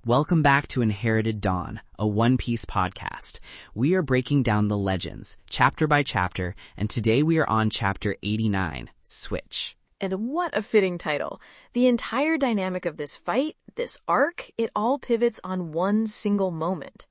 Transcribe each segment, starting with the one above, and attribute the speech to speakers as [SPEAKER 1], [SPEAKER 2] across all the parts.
[SPEAKER 1] Welcome back to Inherited Dawn, a One Piece podcast. We are breaking down the legends, chapter by chapter, and today we are on chapter 89, Switch.
[SPEAKER 2] And what a fitting title. The entire dynamic of this fight, this arc, it all pivots on one single moment.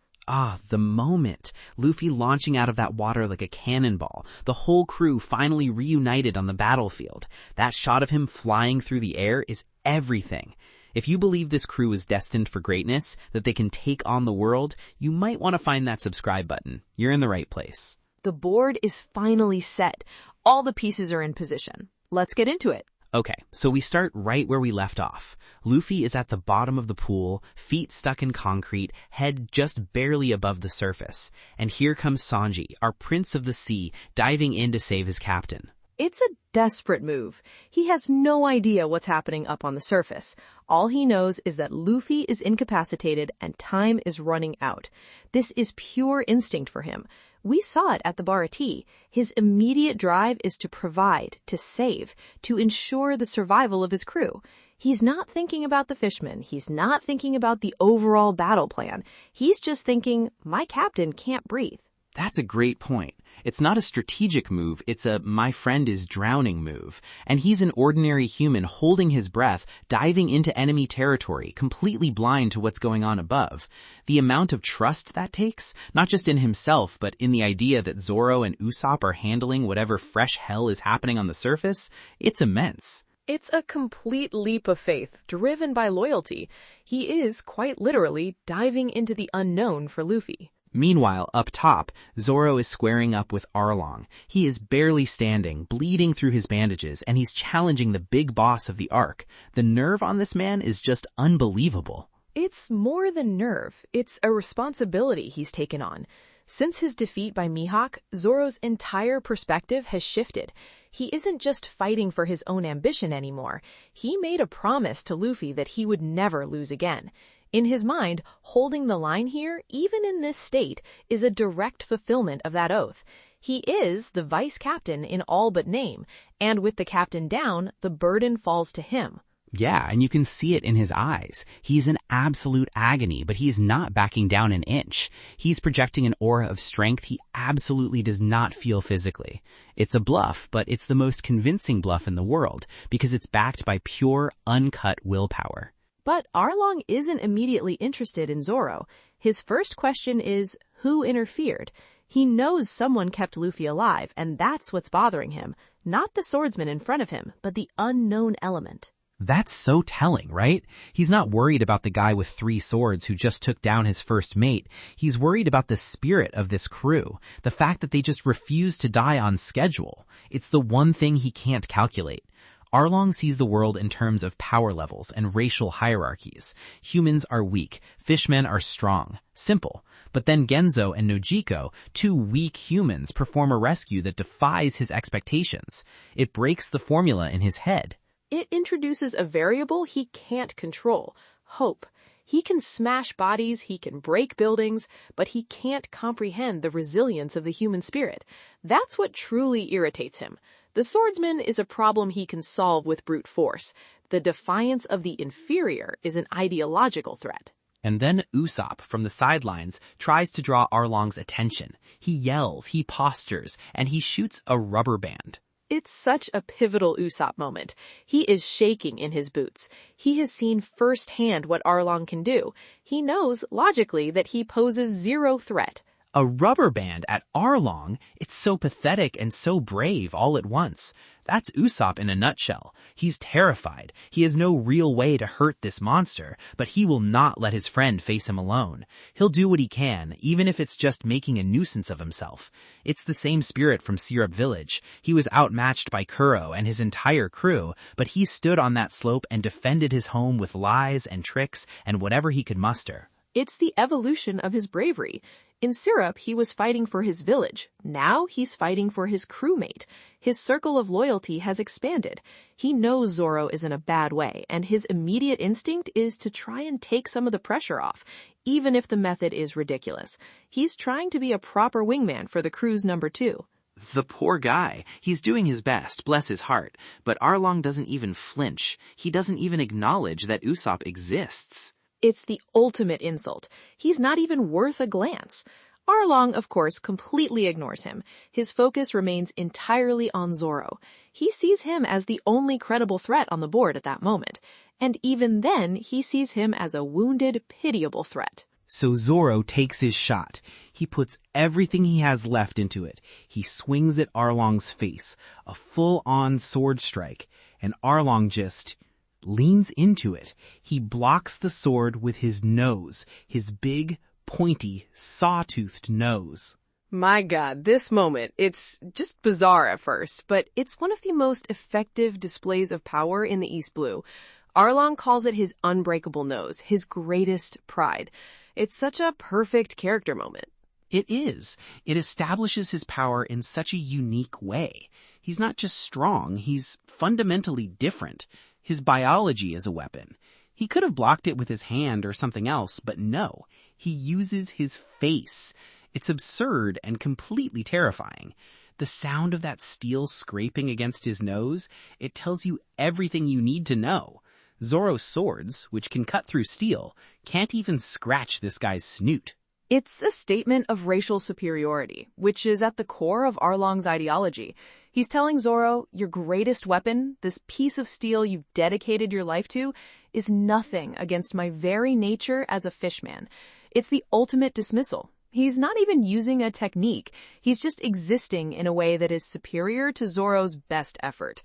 [SPEAKER 1] The moment. Luffy launching out of that water like a cannonball. The whole crew finally reunited on the battlefield. That shot of him flying through the air is everything. If you believe this crew is destined for greatness, that they can take on the world, you might want to find that subscribe button. You're in the right place.
[SPEAKER 2] The board is finally set. All the pieces are in position. Let's get into it.
[SPEAKER 1] Okay, so we start right where we left off. Luffy is at the bottom of the pool, feet stuck in concrete, head just barely above the surface. And here comes Sanji, our Prince of the Sea, diving in to save his captain.
[SPEAKER 2] It's a desperate move. He has no idea what's happening up on the surface. All he knows is that Luffy is incapacitated and time is running out. This is pure instinct for him. We saw it at the bar of tea. His immediate drive is to provide, to save, to ensure the survival of his crew. He's not thinking about the fishmen. He's not thinking about the overall battle plan. He's just thinking, my captain can't breathe.
[SPEAKER 1] That's a great point. It's not a strategic move, it's a my friend is drowning move. And he's an ordinary human holding his breath, diving into enemy territory, completely blind to what's going on above. The amount of trust that takes, not just in himself, but in the idea that Zoro and Usopp are handling whatever fresh hell is happening on the surface, it's immense.
[SPEAKER 2] It's a complete leap of faith, driven by loyalty. He is, quite literally, diving into the unknown for Luffy.
[SPEAKER 1] Meanwhile, up top, Zoro is squaring up with Arlong. He is barely standing, bleeding through his bandages, and he's challenging the big boss of the arc. The nerve on this man is just unbelievable.
[SPEAKER 2] It's more than nerve. It's a responsibility he's taken on. Since his defeat by Mihawk, Zoro's entire perspective has shifted. He isn't just fighting for his own ambition anymore. He made a promise to Luffy that he would never lose again. In his mind, holding the line here, even in this state, is a direct fulfillment of that oath. He is the vice captain in all but name, and with the captain down, the burden falls to him.
[SPEAKER 1] Yeah, and you can see it in his eyes. He's in absolute agony, but he is not backing down an inch. He's projecting an aura of strength he absolutely does not feel physically. It's a bluff, but it's the most convincing bluff in the world, because it's backed by pure, uncut willpower.
[SPEAKER 2] But Arlong isn't immediately interested in Zoro. His first question is, who interfered? He knows someone kept Luffy alive, and that's what's bothering him. Not the swordsman in front of him, but the unknown element.
[SPEAKER 1] That's so telling, right? He's not worried about the guy with 3 swords who just took down his first mate. He's worried about the spirit of this crew, the fact that they just refuse to die on schedule. It's the one thing he can't calculate. Arlong sees the world in terms of power levels and racial hierarchies. Humans are weak, fishmen are strong. Simple. But then Genzo and Nojiko, 2 weak humans, perform a rescue that defies his expectations. It breaks the formula in his head.
[SPEAKER 2] It introduces a variable he can't control, hope. He can smash bodies, he can break buildings, but he can't comprehend the resilience of the human spirit. That's what truly irritates him. The swordsman is a problem he can solve with brute force. The defiance of the inferior is an ideological threat.
[SPEAKER 1] And then Usopp, from the sidelines, tries to draw Arlong's attention. He yells, he postures, and he shoots a rubber band.
[SPEAKER 2] It's such a pivotal Usopp moment. He is shaking in his boots. He has seen firsthand what Arlong can do. He knows, logically, that he poses 0 threat.
[SPEAKER 1] A rubber band at Arlong? It's so pathetic and so brave all at once. That's Usopp in a nutshell. He's terrified. He has no real way to hurt this monster, but he will not let his friend face him alone. He'll do what he can, even if it's just making a nuisance of himself. It's the same spirit from Syrup Village. He was outmatched by Kuro and his entire crew, but he stood on that slope and defended his home with lies and tricks and whatever he could muster.
[SPEAKER 2] It's the evolution of his bravery. In Syrup, he was fighting for his village. Now he's fighting for his crewmate. His circle of loyalty has expanded. He knows Zoro is in a bad way, and his immediate instinct is to try and take some of the pressure off, even if the method is ridiculous. He's trying to be a proper wingman for the crew's number 2.
[SPEAKER 1] The poor guy. He's doing his best, bless his heart. But Arlong doesn't even flinch. He doesn't even acknowledge that Usopp exists.
[SPEAKER 2] It's the ultimate insult. He's not even worth a glance. Arlong, of course, completely ignores him. His focus remains entirely on Zoro. He sees him as the only credible threat on the board at that moment. And even then, he sees him as a wounded, pitiable threat.
[SPEAKER 1] So Zoro takes his shot. He puts everything he has left into it. He swings at Arlong's face, a full-on sword strike, and Arlong just leans into it. He blocks the sword with his nose, his big, pointy, saw-toothed nose.
[SPEAKER 2] My God, this moment, it's just bizarre at first, but it's one of the most effective displays of power in the East Blue. Arlong calls it his unbreakable nose, his greatest pride. It's such a perfect character moment.
[SPEAKER 1] It is. It establishes his power in such a unique way. He's not just strong, he's fundamentally different. His biology is a weapon. He could have blocked it with his hand or something else, but no. He uses his face. It's absurd and completely terrifying. The sound of that steel scraping against his nose, it tells you everything you need to know. Zoro's swords, which can cut through steel, can't even scratch this guy's snoot.
[SPEAKER 2] It's a statement of racial superiority, which is at the core of Arlong's ideology. He's telling Zoro, your greatest weapon, this piece of steel you've dedicated your life to, is nothing against my very nature as a fishman. It's the ultimate dismissal. He's not even using a technique. He's just existing in a way that is superior to Zoro's best effort.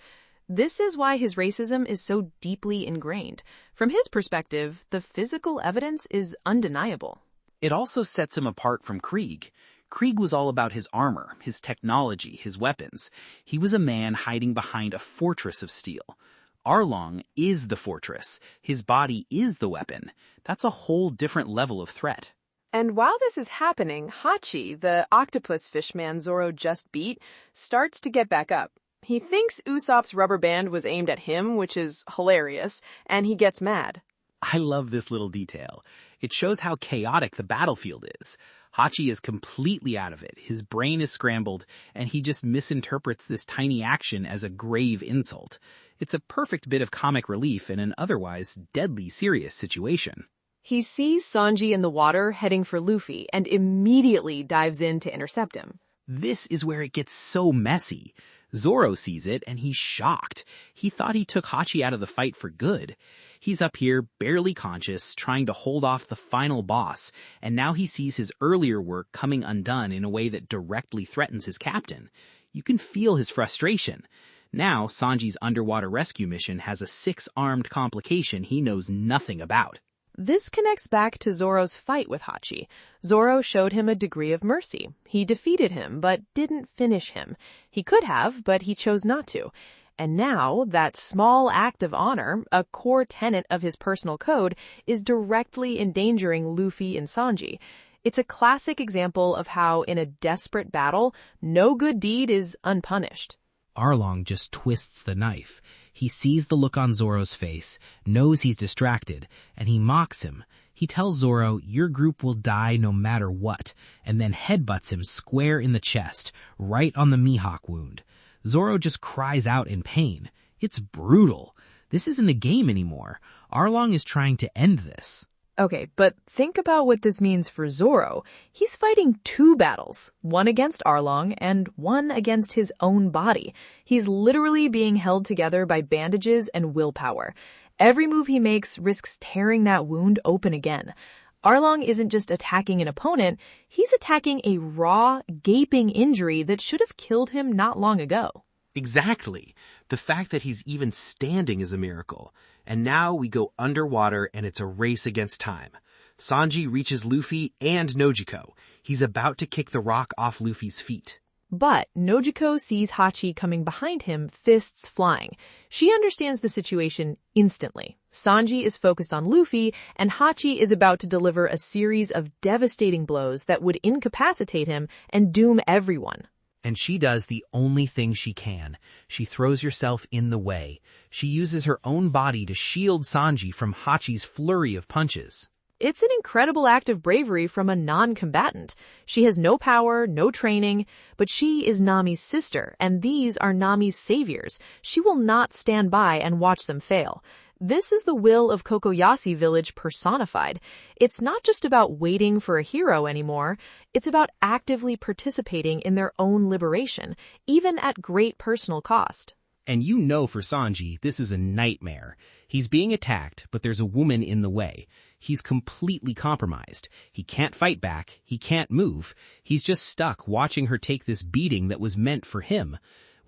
[SPEAKER 2] This is why his racism is so deeply ingrained. From his perspective, the physical evidence is undeniable.
[SPEAKER 1] It also sets him apart from Krieg. Krieg was all about his armor, his technology, his weapons. He was a man hiding behind a fortress of steel. Arlong is the fortress. His body is the weapon. That's a whole different level of threat.
[SPEAKER 2] And while this is happening, Hachi, the octopus fishman Zoro just beat, starts to get back up. He thinks Usopp's rubber band was aimed at him, which is hilarious, and he gets mad.
[SPEAKER 1] I love this little detail. It shows how chaotic the battlefield is. Hachi is completely out of it. His brain is scrambled, and he just misinterprets this tiny action as a grave insult. It's a perfect bit of comic relief in an otherwise deadly serious situation.
[SPEAKER 2] He sees Sanji in the water heading for Luffy and immediately dives in to intercept him.
[SPEAKER 1] This is where it gets so messy. Zoro sees it and he's shocked. He thought he took Hachi out of the fight for good. He's up here, barely conscious, trying to hold off the final boss, and now he sees his earlier work coming undone in a way that directly threatens his captain. You can feel his frustration. Now, Sanji's underwater rescue mission has a 6-armed complication he knows nothing about.
[SPEAKER 2] This connects back to Zoro's fight with Hachi. Zoro showed him a degree of mercy. He defeated him, but didn't finish him. He could have, but he chose not to. And now, that small act of honor, a core tenet of his personal code, is directly endangering Luffy and Sanji. It's a classic example of how, in a desperate battle, no good deed is unpunished.
[SPEAKER 1] Arlong just twists the knife. He sees the look on Zoro's face, knows he's distracted, and he mocks him. He tells Zoro, your group will die no matter what, and then headbutts him square in the chest, right on the Mihawk wound. Zoro just cries out in pain. It's brutal. This isn't a game anymore. Arlong is trying to end this.
[SPEAKER 2] Okay, but think about what this means for Zoro. He's fighting 2 battles, one against Arlong and one against his own body. He's literally being held together by bandages and willpower. Every move he makes risks tearing that wound open again. Arlong isn't just attacking an opponent, he's attacking a raw, gaping injury that should have killed him not long ago.
[SPEAKER 1] Exactly. The fact that he's even standing is a miracle. And now we go underwater and it's a race against time. Sanji reaches Luffy and Nojiko. He's about to kick the rock off Luffy's feet.
[SPEAKER 2] But Nojiko sees Hachi coming behind him, fists flying. She understands the situation instantly. Sanji is focused on Luffy, and Hachi is about to deliver a series of devastating blows that would incapacitate him and doom everyone.
[SPEAKER 1] And she does the only thing she can. She throws herself in the way. She uses her own body to shield Sanji from Hachi's flurry of punches.
[SPEAKER 2] It's an incredible act of bravery from a non-combatant. She has no power, no training, but she is Nami's sister, and these are Nami's saviors. She will not stand by and watch them fail. This is the will of Kokoyasi village personified. It's not just about waiting for a hero anymore, it's about actively participating in their own liberation, even at great personal cost.
[SPEAKER 1] And you know for Sanji, this is a nightmare. He's being attacked, but there's a woman in the way. He's completely compromised. He can't fight back. He can't move. He's just stuck watching her take this beating that was meant for him.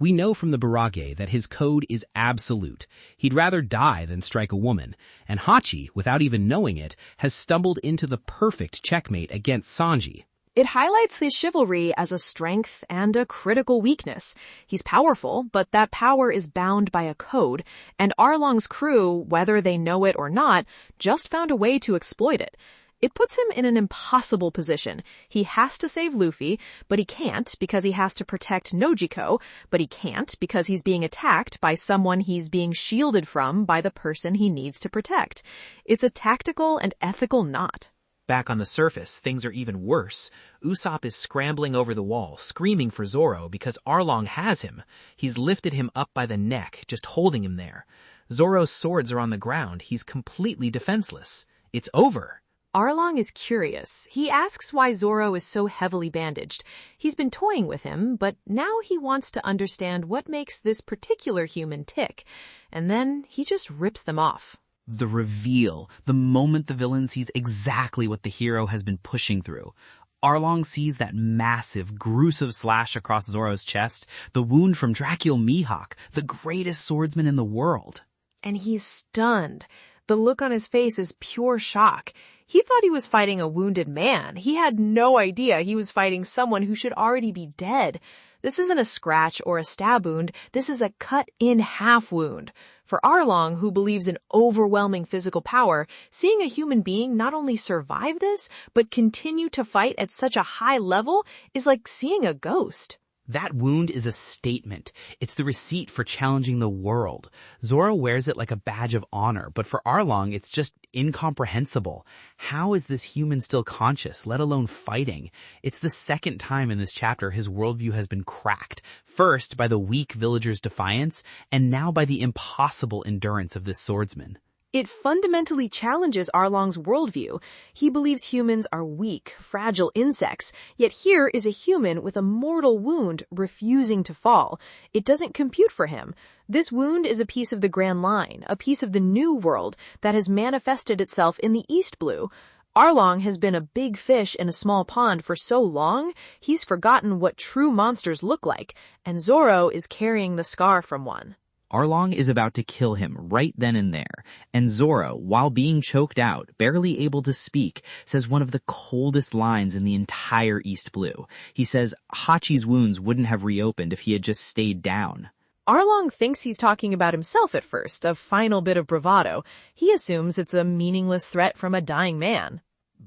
[SPEAKER 1] We know from the Barage that his code is absolute. He'd rather die than strike a woman. And Hachi, without even knowing it, has stumbled into the perfect checkmate against Sanji.
[SPEAKER 2] It highlights his chivalry as a strength and a critical weakness. He's powerful, but that power is bound by a code, and Arlong's crew, whether they know it or not, just found a way to exploit it. It puts him in an impossible position. He has to save Luffy, but he can't because he has to protect Nojiko, but he can't because he's being attacked by someone he's being shielded from by the person he needs to protect. It's a tactical and ethical knot.
[SPEAKER 1] Back on the surface, things are even worse. Usopp is scrambling over the wall, screaming for Zoro because Arlong has him. He's lifted him up by the neck, just holding him there. Zoro's swords are on the ground. He's completely defenseless. It's over.
[SPEAKER 2] Arlong is curious. He asks why Zoro is so heavily bandaged. He's been toying with him, but now he wants to understand what makes this particular human tick. And then he just rips them off.
[SPEAKER 1] The reveal, the moment the villain sees exactly what the hero has been pushing through. Arlong sees that massive, gruesome slash across Zoro's chest, the wound from Dracul Mihawk, the greatest swordsman in the world.
[SPEAKER 2] And he's stunned. The look on his face is pure shock. He thought he was fighting a wounded man. He had no idea he was fighting someone who should already be dead. This isn't a scratch or a stab wound. This is a cut-in-half wound. For Arlong, who believes in overwhelming physical power, seeing a human being not only survive this, but continue to fight at such a high level is like seeing a ghost.
[SPEAKER 1] That wound is a statement. It's the receipt for challenging the world. Zoro wears it like a badge of honor, but for Arlong, it's just incomprehensible. How is this human still conscious, let alone fighting? It's the second time in this chapter his worldview has been cracked. First by the weak villager's defiance, and now by the impossible endurance of this swordsman.
[SPEAKER 2] It fundamentally challenges Arlong's worldview. He believes humans are weak, fragile insects, yet here is a human with a mortal wound refusing to fall. It doesn't compute for him. This wound is a piece of the Grand Line, a piece of the new world that has manifested itself in the East Blue. Arlong has been a big fish in a small pond for so long, he's forgotten what true monsters look like, and Zoro is carrying the scar from one.
[SPEAKER 1] Arlong is about to kill him right then and there, and Zoro, while being choked out, barely able to speak, says one of the coldest lines in the entire East Blue. He says Hachi's wounds wouldn't have reopened if he had just stayed down.
[SPEAKER 2] Arlong thinks he's talking about himself at first, a final bit of bravado. He assumes it's a meaningless threat from a dying man.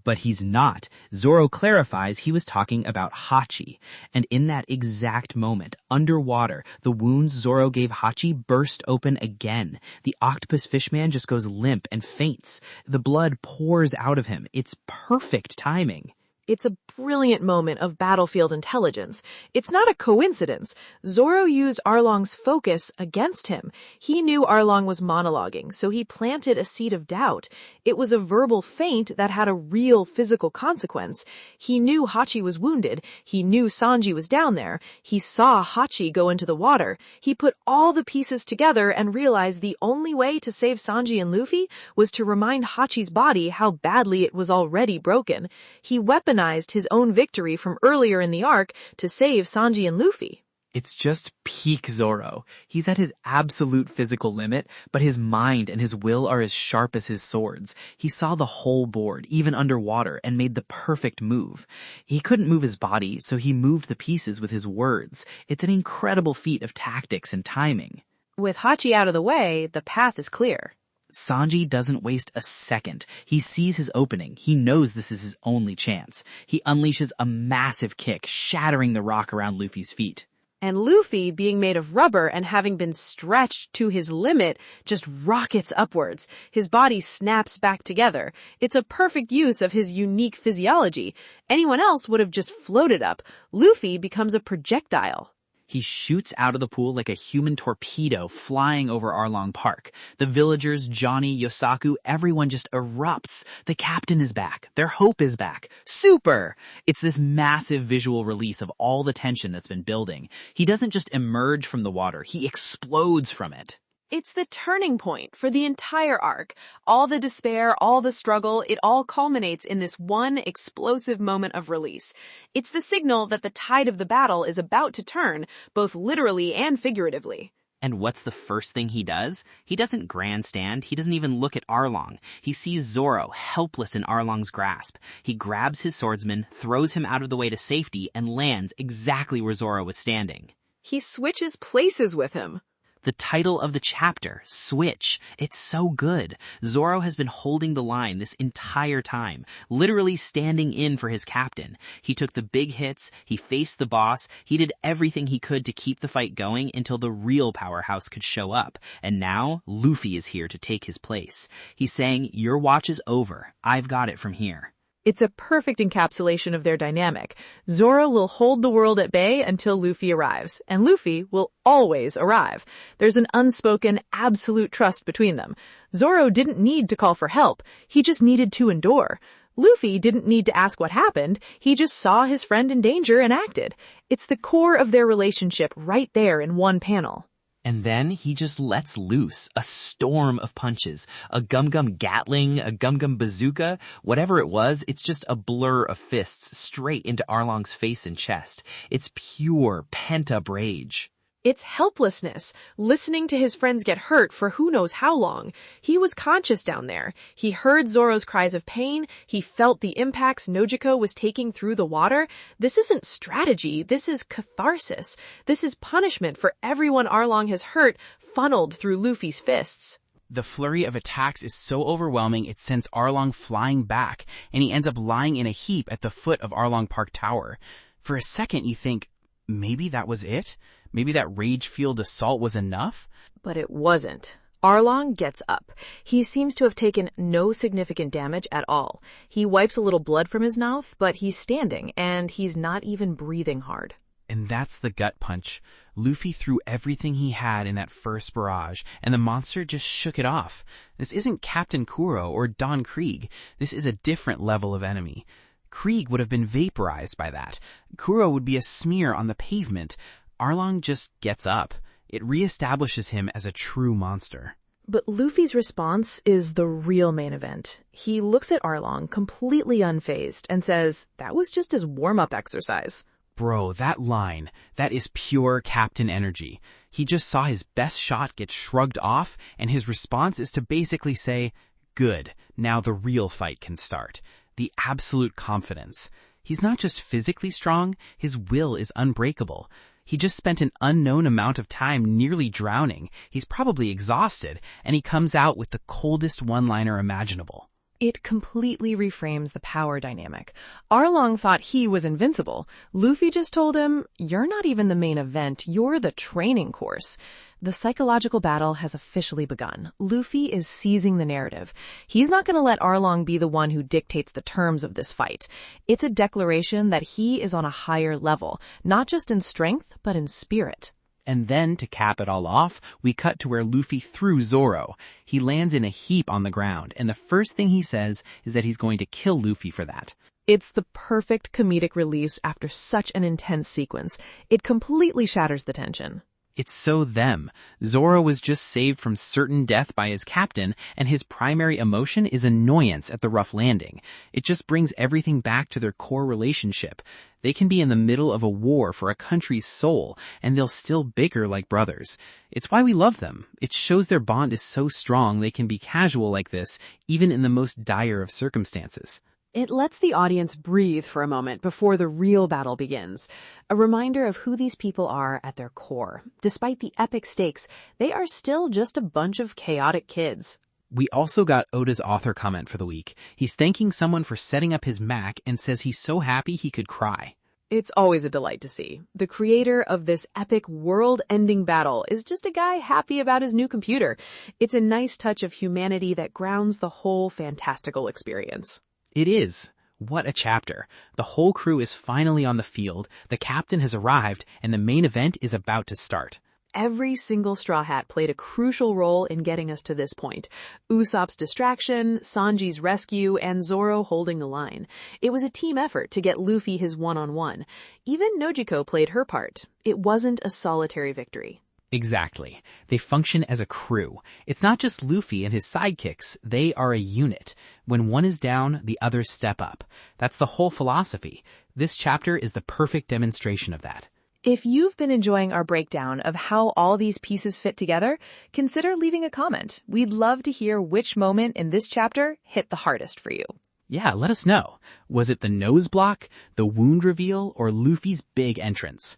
[SPEAKER 1] But he's not. Zoro clarifies he was talking about Hachi. And in that exact moment, underwater, the wounds Zoro gave Hachi burst open again. The octopus fishman just goes limp and faints. The blood pours out of him. It's perfect timing.
[SPEAKER 2] It's a brilliant moment of battlefield intelligence. It's not a coincidence. Zoro used Arlong's focus against him. He knew Arlong was monologuing, so he planted a seed of doubt. It was a verbal feint that had a real physical consequence. He knew Hachi was wounded. He knew Sanji was down there. He saw Hachi go into the water. He put all the pieces together and realized the only way to save Sanji and Luffy was to remind Hachi's body how badly it was already broken. He weaponized his own victory from earlier in the arc to save Sanji and Luffy.
[SPEAKER 1] It's just peak Zoro. He's at his absolute physical limit, but his mind and his will are as sharp as his swords. He saw the whole board, even underwater, and made the perfect move. He couldn't move his body, so he moved the pieces with his words. It's an incredible feat of tactics and timing.
[SPEAKER 2] With Hachi out of the way, the path is clear.
[SPEAKER 1] Sanji doesn't waste a second. He sees his opening. He knows this is his only chance. He unleashes a massive kick, shattering the rock around Luffy's feet.
[SPEAKER 2] And Luffy, being made of rubber and having been stretched to his limit, just rockets upwards. His body snaps back together. It's a perfect use of his unique physiology. Anyone else would have just floated up. Luffy becomes a projectile.
[SPEAKER 1] He shoots out of the pool like a human torpedo flying over Arlong Park. The villagers, Johnny, Yosaku, everyone just erupts. The captain is back. Their hope is back. Super! It's this massive visual release of all the tension that's been building. He doesn't just emerge from the water. He explodes from it.
[SPEAKER 2] It's the turning point for the entire arc. All the despair, all the struggle, it all culminates in this one explosive moment of release. It's the signal that the tide of the battle is about to turn, both literally and figuratively.
[SPEAKER 1] And what's the first thing he does? He doesn't grandstand. He doesn't even look at Arlong. He sees Zoro helpless in Arlong's grasp. He grabs his swordsman, throws him out of the way to safety, and lands exactly where Zoro was standing.
[SPEAKER 2] He switches places with him.
[SPEAKER 1] The title of the chapter, Switch. It's so good. Zoro has been holding the line this entire time, literally standing in for his captain. He took the big hits, he faced the boss, he did everything he could to keep the fight going until the real powerhouse could show up. And now, Luffy is here to take his place. He's saying, your watch is over. I've got it from here.
[SPEAKER 2] It's a perfect encapsulation of their dynamic. Zoro will hold the world at bay until Luffy arrives, and Luffy will always arrive. There's an unspoken, absolute trust between them. Zoro didn't need to call for help. He just needed to endure. Luffy didn't need to ask what happened. He just saw his friend in danger and acted. It's the core of their relationship right there in one panel.
[SPEAKER 1] And then he just lets loose a storm of punches, a gum-gum gatling, a gum-gum bazooka, whatever it was, it's just a blur of fists straight into Arlong's face and chest. It's pure pent-up rage.
[SPEAKER 2] It's helplessness, listening to his friends get hurt for who knows how long. He was conscious down there. He heard Zoro's cries of pain. He felt the impacts Nojiko was taking through the water. This isn't strategy. This is catharsis. This is punishment for everyone Arlong has hurt, funneled through Luffy's fists.
[SPEAKER 1] The flurry of attacks is so overwhelming it sends Arlong flying back, and he ends up lying in a heap at the foot of Arlong Park Tower. For a second you think, maybe that was it? Maybe that rage-fueled assault was enough?
[SPEAKER 2] But it wasn't. Arlong gets up. He seems to have taken no significant damage at all. He wipes a little blood from his mouth, but he's standing, and he's not even breathing hard.
[SPEAKER 1] And that's the gut punch. Luffy threw everything he had in that first barrage, and the monster just shook it off. This isn't Captain Kuro or Don Krieg. This is a different level of enemy. Krieg would have been vaporized by that. Kuro would be a smear on the pavement. Arlong just gets up. It reestablishes him as a true monster.
[SPEAKER 2] But Luffy's response is the real main event. He looks at Arlong completely unfazed and says, that was just his warm-up exercise.
[SPEAKER 1] Bro, that line, that is pure captain energy. He just saw his best shot get shrugged off, and his response is to basically say, good, now the real fight can start. The absolute confidence. He's not just physically strong, his will is unbreakable. He just spent an unknown amount of time nearly drowning. He's probably exhausted, and he comes out with the coldest one-liner imaginable.
[SPEAKER 2] It completely reframes the power dynamic. Arlong thought he was invincible. Luffy just told him, you're not even the main event, you're the training course. The psychological battle has officially begun. Luffy is seizing the narrative. He's not going to let Arlong be the one who dictates the terms of this fight. It's a declaration that he is on a higher level, not just in strength, but in spirit.
[SPEAKER 1] And then, to cap it all off, we cut to where Luffy threw Zoro. He lands in a heap on the ground, and the first thing he says is that he's going to kill Luffy for that.
[SPEAKER 2] It's the perfect comedic release after such an intense sequence. It completely shatters the tension.
[SPEAKER 1] It's so them. Zoro was just saved from certain death by his captain, and his primary emotion is annoyance at the rough landing. It just brings everything back to their core relationship. They can be in the middle of a war for a country's soul, and they'll still bicker like brothers. It's why we love them. It shows their bond is so strong they can be casual like this, even in the most dire of circumstances.
[SPEAKER 2] It lets the audience breathe for a moment before the real battle begins. A reminder of who these people are at their core. Despite the epic stakes, they are still just a bunch of chaotic kids.
[SPEAKER 1] We also got Oda's author comment for the week. He's thanking someone for setting up his Mac and says he's so happy he could cry.
[SPEAKER 2] It's always a delight to see. The creator of this epic world-ending battle is just a guy happy about his new computer. It's a nice touch of humanity that grounds the whole fantastical experience.
[SPEAKER 1] It is. What a chapter. The whole crew is finally on the field, the captain has arrived, and the main event is about to start.
[SPEAKER 2] Every single Straw Hat played a crucial role in getting us to this point. Usopp's distraction, Sanji's rescue, and Zoro holding the line. It was a team effort to get Luffy his one-on-one. Even Nojiko played her part. It wasn't a solitary victory.
[SPEAKER 1] Exactly. They function as a crew. It's not just Luffy and his sidekicks, they are a unit. When one is down, the others step up. That's the whole philosophy. This chapter is the perfect demonstration of that.
[SPEAKER 2] If you've been enjoying our breakdown of how all these pieces fit together, consider leaving a comment. We'd love to hear which moment in this chapter hit the hardest for you.
[SPEAKER 1] Yeah, let us know. Was it the nose block, the wound reveal, or Luffy's big entrance?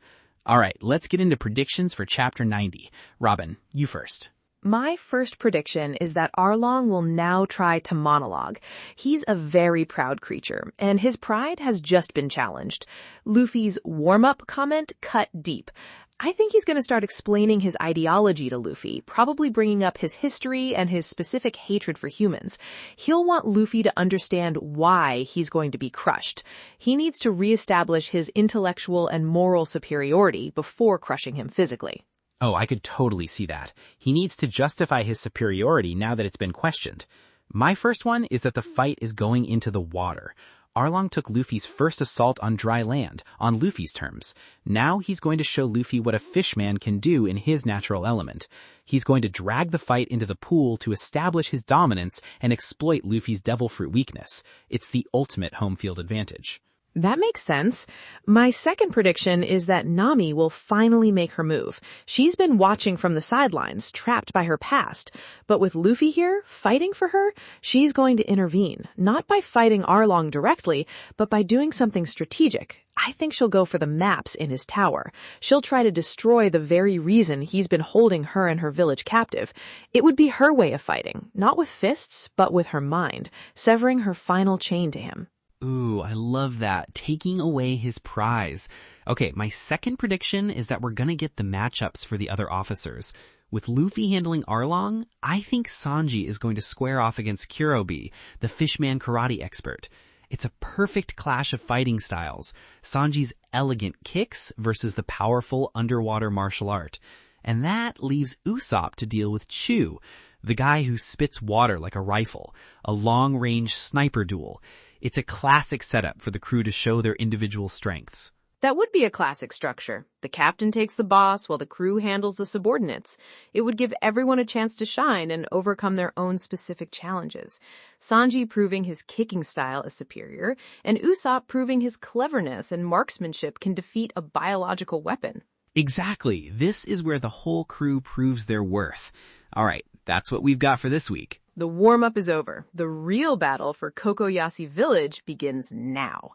[SPEAKER 1] All right, let's get into predictions for Chapter 90. Robin, you first.
[SPEAKER 2] My first prediction is that Arlong will now try to monologue. He's a very proud creature, and his pride has just been challenged. Luffy's warm-up comment cut deep. I think he's going to start explaining his ideology to Luffy, probably bringing up his history and his specific hatred for humans. He'll want Luffy to understand why he's going to be crushed. He needs to reestablish his intellectual and moral superiority before crushing him physically.
[SPEAKER 1] Oh, I could totally see that. He needs to justify his superiority now that it's been questioned. My first one is that the fight is going into the water. Arlong took Luffy's first assault on dry land, on Luffy's terms. Now he's going to show Luffy what a fishman can do in his natural element. He's going to drag the fight into the pool to establish his dominance and exploit Luffy's devil fruit weakness. It's the ultimate home field advantage.
[SPEAKER 2] That makes sense. My second prediction is that Nami will finally make her move. She's been watching from the sidelines, trapped by her past. But with Luffy here, fighting for her, she's going to intervene. Not by fighting Arlong directly, but by doing something strategic. I think she'll go for the maps in his tower. She'll try to destroy the very reason he's been holding her and her village captive. It would be her way of fighting, not with fists, but with her mind, severing her final chain to him.
[SPEAKER 1] Ooh, I love that. Taking away his prize. Okay, my second prediction is that we're gonna get the matchups for the other officers. With Luffy handling Arlong, I think Sanji is going to square off against Kurobe, the fishman karate expert. It's a perfect clash of fighting styles. Sanji's elegant kicks versus the powerful underwater martial art. And that leaves Usopp to deal with Chu, the guy who spits water like a rifle, a long-range sniper duel. It's a classic setup for the crew to show their individual strengths.
[SPEAKER 2] That would be a classic structure. The captain takes the boss while the crew handles the subordinates. It would give everyone a chance to shine and overcome their own specific challenges. Sanji proving his kicking style is superior, and Usopp proving his cleverness and marksmanship can defeat a biological weapon.
[SPEAKER 1] Exactly. This is where the whole crew proves their worth. All right, that's what we've got for this week.
[SPEAKER 2] The warm-up is over. The real battle for Kokoyasi Village begins now.